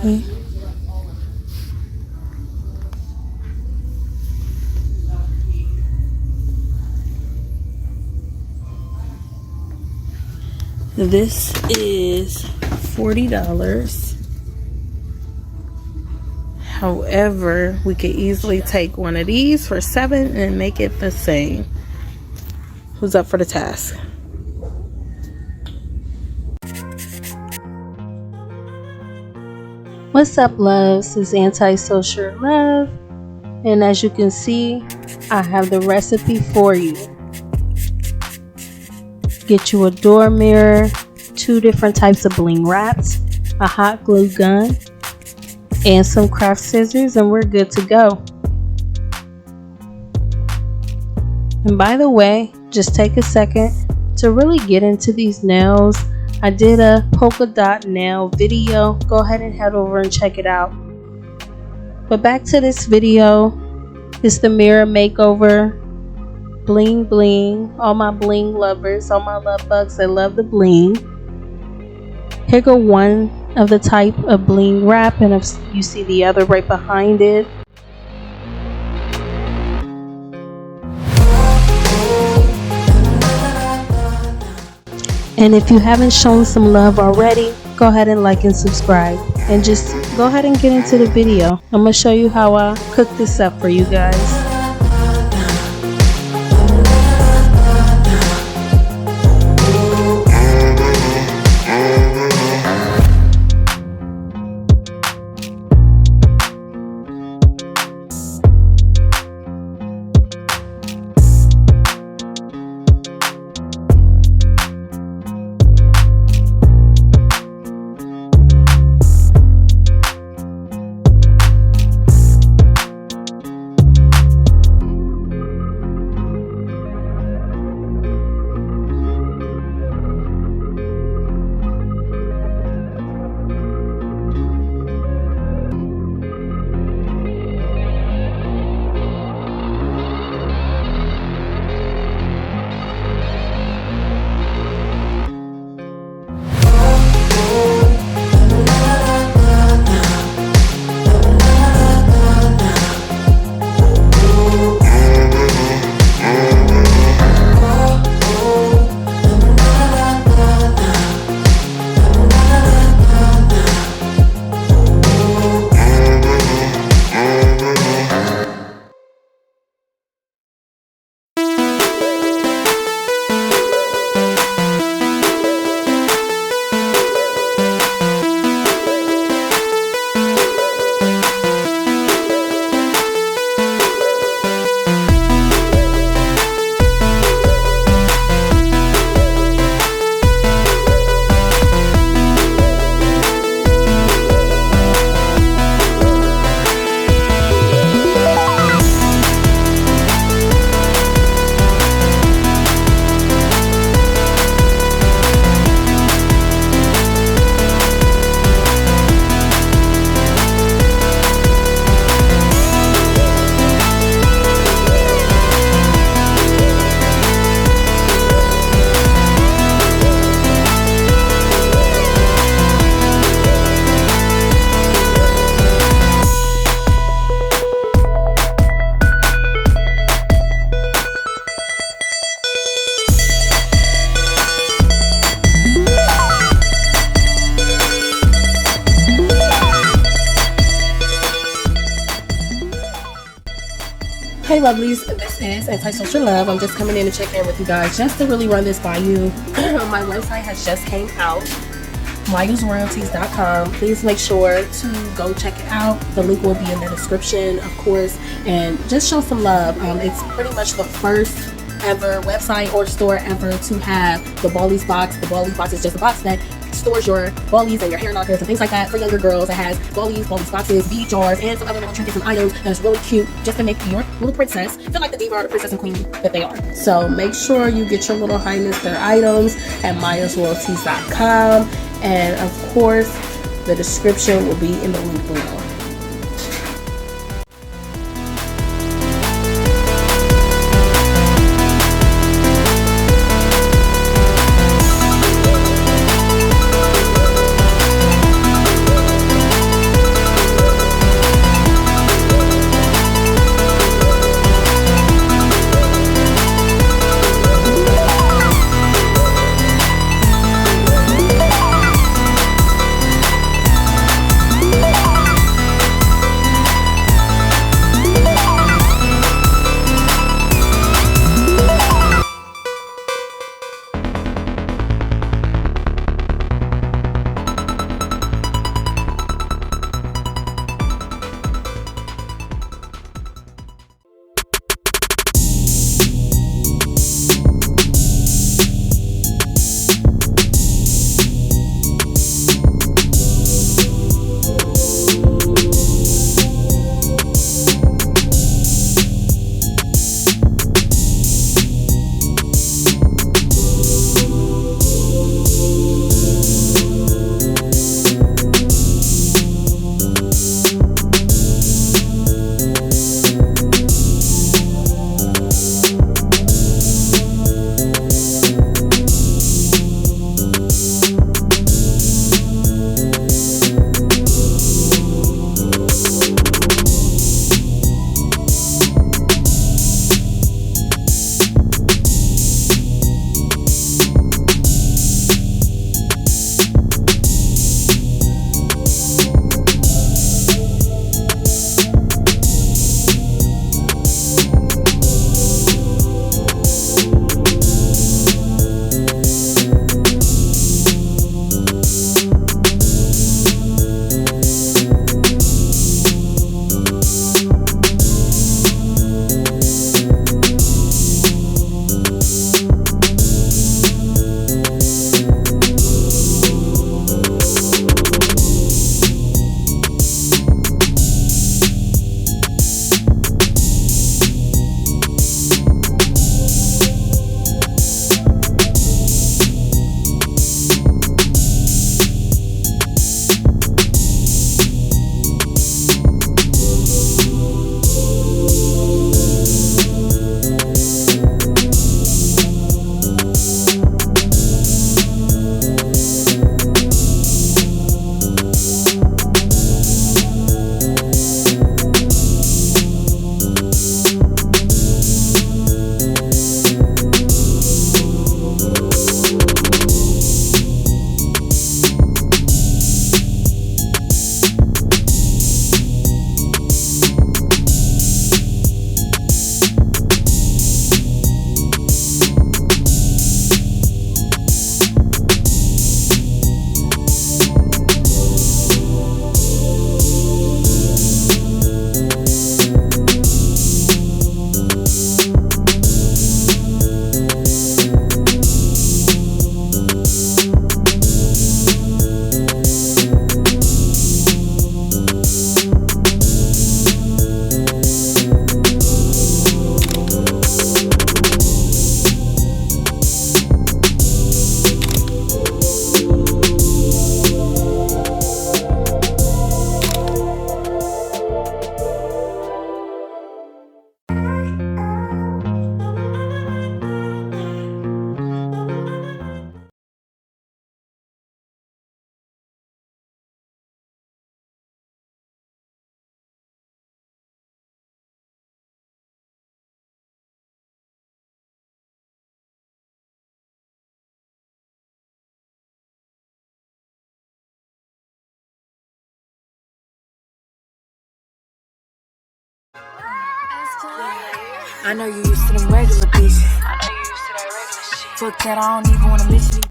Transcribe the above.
Okay. This is $40. However, we could easily take one of these for $7 and make it the same. Who's up for the task? What's up, loves? It's AntiSoSureLove Love, and as you can see, I have the recipe for you. Get you a door mirror, 2 different types of bling wraps, a hot glue gun, and some craft scissors, and we're good to go. And by the way, just take a second to really get into these nails. I did a polka dot nail video. Go ahead and head over and check it out. But back to this video. It's the mirror makeover. Bling bling. All my bling lovers, all my love bugs that love the bling. Here go one of the type of bling wrap, and if you see the other right behind it. And if you haven't shown some love already, go ahead and like and subscribe. And just go ahead and get into the video. I'm going to show you how I cook this up for you guys. Hey lovelies, this is AntiSoSureLove Love. I'm just coming in to check in with you guys just to really run this by you. My website has just came out, myusroyalties.com. Please make sure to go check it out. The link will be in the description, of course, and just show some love. It's pretty much the first ever website or store ever to have the Ballies box. The Ballies box is just a box that stores your ballies and your hair knockers and things like that for younger girls. It has ballies boxes, bead jars, and some other little trinkets and items that's really cute just to make your little princess feel like the diva or the princess and queen that they are. So make sure you get your little highness their items at myusroyalties.com, and of course the description will be in the link below. I know you used to them regular bitches. Fuck that, I don't even wanna mention it.